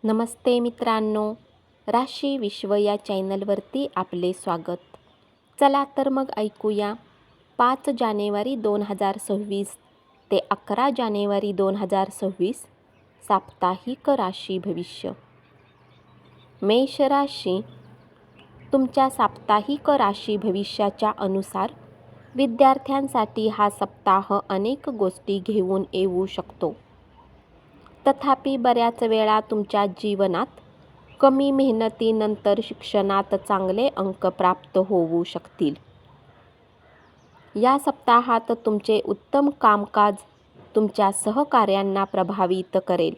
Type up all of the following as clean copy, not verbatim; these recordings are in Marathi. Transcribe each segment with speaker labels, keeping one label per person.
Speaker 1: नमस्ते मित्रांनो, राशी विश्व या चॅनलवरती आपले स्वागत. चला तर मग ऐकूया 5 जानेवारी 2026 ते 11 जानेवारी 2026 साप्ताहिक राशी भविष्य. मेष राशी. तुमच्या साप्ताहिक राशी भविष्याच्या अनुसार विद्यार्थ्यांसाठी हा सप्ताह अनेक गोष्टी घेऊन येऊ शकतो. तथापि बऱ्याच वेळा तुमच्या जीवनात कमी मेहनतीनंतर शिक्षणात चांगले अंक प्राप्त होऊ शकतील. या सप्ताहात तुमचे उत्तम कामकाज तुमच्या सहकाऱ्यांना प्रभावित करेल,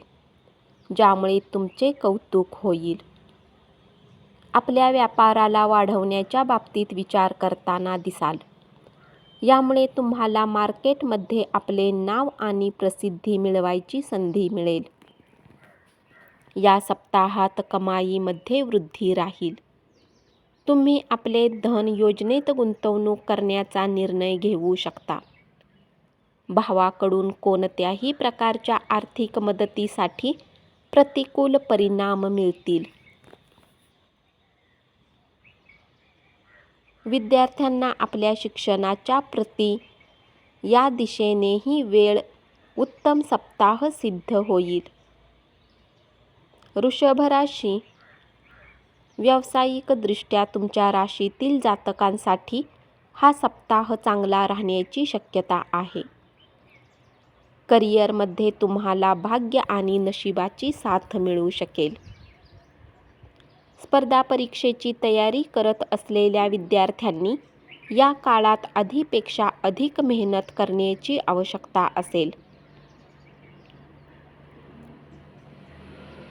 Speaker 1: ज्यामुळे तुमचे कौतुक होईल. आपल्या व्यापाराला वाढवण्याच्या बाबतीत विचार करताना दिसाल. यामुळे तुम्हाला मार्केटमध्ये आपले नाव आणि प्रसिद्धी मिळवायची संधी मिळेल. या सप्ताहात कमाईमध्ये वृद्धी राहील. तुम्ही आपले धन योजनेत गुंतवणूक करण्याचा निर्णय घेऊ शकता. भावाकडून कोणत्याही प्रकारच्या आर्थिक मदतीसाठी प्रतिकूल परिणाम मिळतील. विद्यार्थ्यांना आपल्या शिक्षणाच्या प्रती या दिशेनेही वेळ उत्तम सप्ताह सिद्ध होईल. वृषभ राशी. व्यावसायिकदृष्ट्या तुमच्या राशीतील जातकांसाठी हा सप्ताह चांगला राहण्याची शक्यता आहे. करिअरमध्ये तुम्हाला भाग्य आणि नशिबाची साथ मिळू शकेल. स्पर्धा परीक्षेची तयारी करत असलेल्या विद्यार्थ्यांनी या काळात आधीपेक्षा अधिक मेहनत करण्याची आवश्यकता असेल.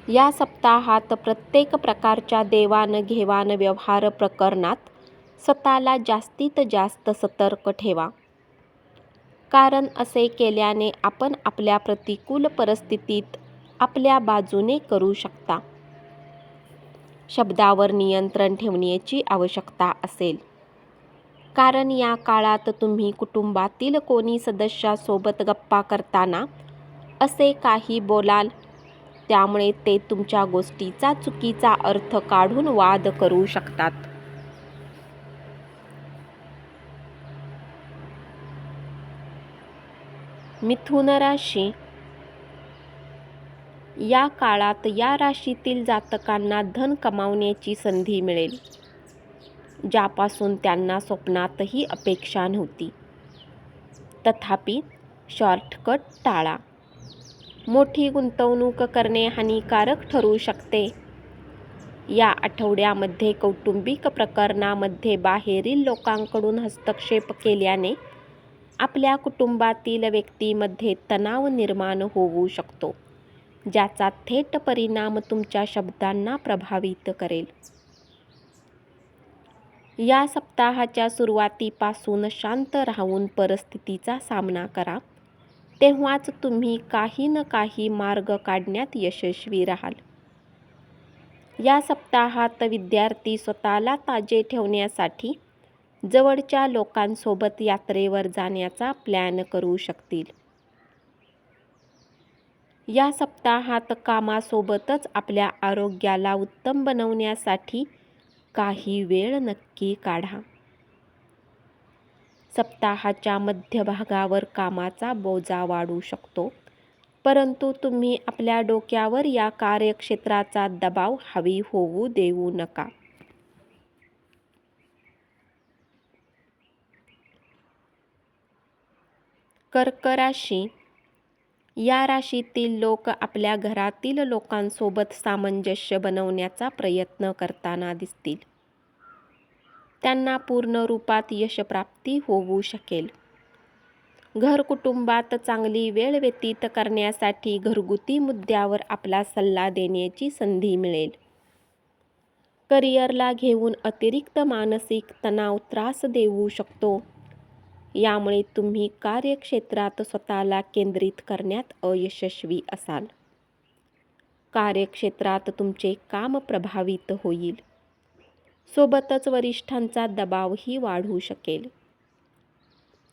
Speaker 1: या सप्ताहात प्रत्येक प्रकारच्या देवाणघेवाण व्यवहार प्रकरणात स्वतःला जास्तीत जास्त सतर्क ठेवा, कारण असे केल्याने आपण आपल्या प्रतिकूल परिस्थितीत आपल्या बाजूने करू शकता. शब्दावर नियंत्रण ठेवण्याची आवश्यकता असेल, कारण या काळात तुम्ही कुटुंबातील कोणी सदस्यासोबत गप्पा करताना असे काही बोलाल, त्यामुळे ते तुमच्या गोष्टीचा चुकीचा अर्थ काढून वाद करू शकतात. मिथुन राशी. या काळात या राशीतील जातकांना धन कमावण्याची संधी मिळेल, ज्यापासून त्यांना स्वप्नातही अपेक्षा नव्हती. तथापि शॉर्टकट टाळा. मोठी गुंतवणूक करणे हानिकारक ठरू शकते. या आठवड्यामध्ये कौटुंबिक प्रकरणामध्ये बाहेरील लोकांकडून हस्तक्षेप केल्याने आपल्या कुटुंबातील व्यक्तींमध्ये तणाव निर्माण होऊ शकतो, ज्याचा थेट परिणाम तुमच्या शब्दांना प्रभावित करेल. या सप्ताहाच्या सुरुवातीपासून शांत राहून परिस्थितीचा सामना करा, तेव्हाच तुम्ही काही ना काही मार्ग काढण्यात यशस्वी राहाल. या सप्ताहात विद्यार्थी स्वतःला ताजे ठेवण्यासाठी जवळच्या लोकांसोबत यात्रेवर जाण्याचा प्लॅन करू शकतील. या सप्ताहात कामासोबतच आपल्या आरोग्याला उत्तम बनवण्यासाठी काही वेळ नक्की काढा. सप्ताहाच्या मध्यभागावर कामाचा बोजा वाढू शकतो, परंतु तुम्ही आपल्या डोक्यावर या कार्यक्षेत्राचा दबाव हावी होऊ देऊ नका. कर्क राशी. या राशीतील लोक आपल्या घरातील लोकांसोबत सामंजस्य बनवण्याचा प्रयत्न करताना दिसतील. त्यांना पूर्ण रूपात यशप्राप्ती होऊ शकेल. घर कुटुंबात चांगली वेळ व्यतीत करण्यासाठी घरगुती मुद्द्यावर आपला सल्ला देण्याची संधी मिळेल. करिअरला घेऊन अतिरिक्त मानसिक तणाव त्रास देऊ शकतो. यामुळे तुम्ही कार्यक्षेत्रात स्वतःला केंद्रित करण्यात अयशस्वी असाल. कार्यक्षेत्रात तुमचे काम प्रभावित होईल. सोबतच वरिष्ठांचा दबावही वाढू शकेल.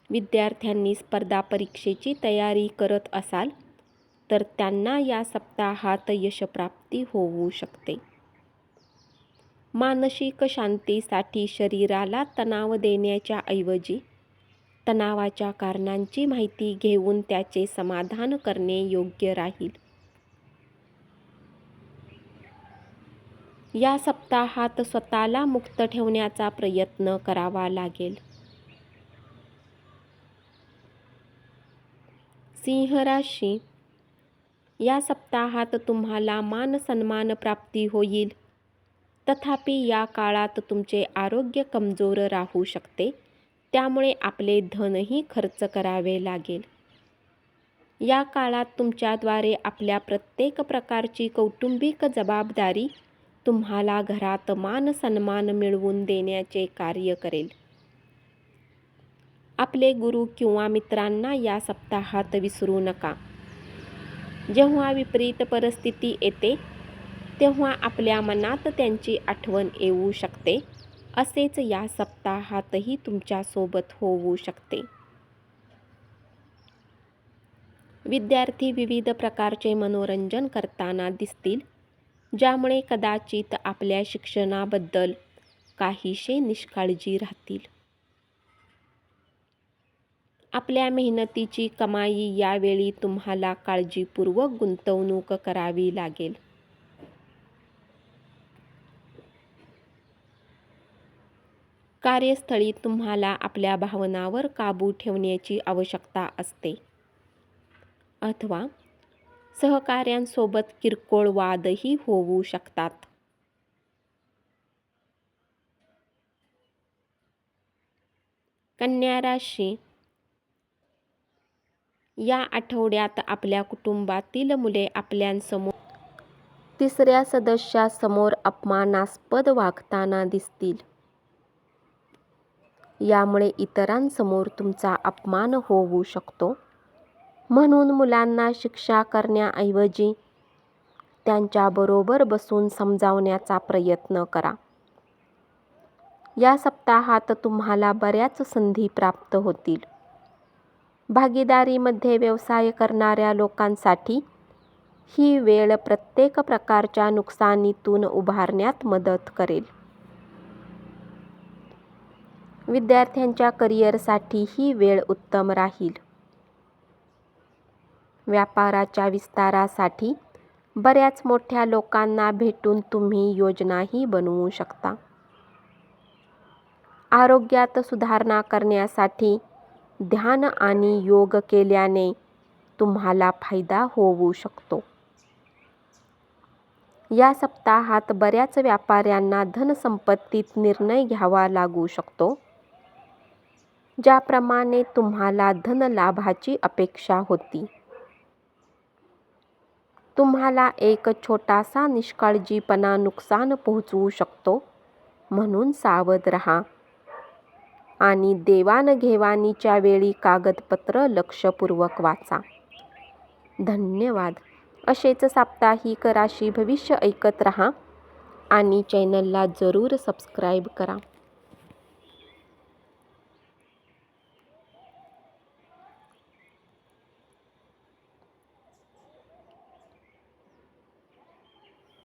Speaker 1: विद्यार्थ्यांनी स्पर्धा परीक्षेची तयारी करत असाल तर त्यांना या सप्ताहात यशप्राप्ती होऊ शकते. मानसिक शांतीसाठी शरीराला तणाव देण्याच्या ऐवजी तणावाच्या कारणांची माहिती घेऊन त्याचे समाधान करणे योग्य राहील. या सप्ताहात स्वतःला मुक्त ठेवण्याचा प्रयत्न करावा लागेल. सिंह राशी, या सप्ताहात तुम्हाला मान सन्मान प्राप्ती होईल. तथापि या काळात तुमचे आरोग्य कमजोर राहू शकते, त्यामुळे आपले धनही खर्च करावे लागेल. या काळात तुमच्याद्वारे आपल्या प्रत्येक प्रकारची कौटुंबिक जबाबदारी तुम्हाला घरात मान सन्मान मिळवून देण्याचे कार्य करेल. आपले गुरु किंवा मित्रांना या सप्ताहात विसरू नका. जेव्हा विपरीत परिस्थिती येते तेव्हा आपल्या मनात त्यांची आठवण येऊ शकते. असेच या सप्ताहातही तुमच्यासोबत होऊ शकते. विद्यार्थी विविध प्रकारचे मनोरंजन करताना दिसतील, ज्यामुळे कदाचित आपल्या शिक्षणाबद्दल काहीसे निष्काळजी राहतील. आपल्या मेहनतीची कमाई यावेळी तुम्हाला काळजीपूर्वक गुंतवणूक करावी लागेल. कार्यस्थळी तुम्हाला आपल्या भावनांवर काबू ठेवण्याची आवश्यकता असते, अथवा सहकाऱ्यांसोबत किरकोळ वादही होऊ शकतात. कन्या राशी, या आठवड्यात आपल्या कुटुंबातील मुले आपल्यासमोर तिसऱ्या सदस्यासमोर अपमानास्पद वागताना दिसतील. यामुळे इतरांसमोर तुमचा अपमान होऊ शकतो. म्हणून मुलांना शिक्षा करण्याऐवजी त्यांच्याबरोबर बसून समजावण्याचा प्रयत्न करा. या सप्ताहात तुम्हाला बऱ्याच संधी प्राप्त होतील. भागीदारीमध्ये व्यवसाय करणाऱ्या लोकांसाठी ही वेळ प्रत्येक प्रकारच्या नुकसानीतून उभारण्यात मदत करेल. विद्यार्थ्यांच्या करिअरसाठी ही वेळ उत्तम राहील. व्यापाराच्या विस्तारासाठी बऱ्याच मोठ्या लोकांना भेटून तुम्ही योजनाही बनवू शकता. आरोग्यात सुधारणा करण्यासाठी ध्यान आणि योग केल्याने तुम्हाला फायदा होऊ शकतो. या सप्ताहात बऱ्याच व्यापाऱ्यांना धनसंपत्तीत निर्णय घ्यावा लागू शकतो, ज्याप्रमाणे तुम्हाला धनलाभाची अपेक्षा होती. तुम्हाला एक छोटासा निष्काळजीपणा नुकसान पोहोचवू शकतो, म्हणून सावध राहा. आणि देवाणघेवाणीच्या वेळी कागदपत्र लक्षपूर्वक वाचा. धन्यवाद. असेच साप्ताहिक राशी भविष्य ऐकत रहा आणि चॅनलला जरूर सबस्क्राईब करा.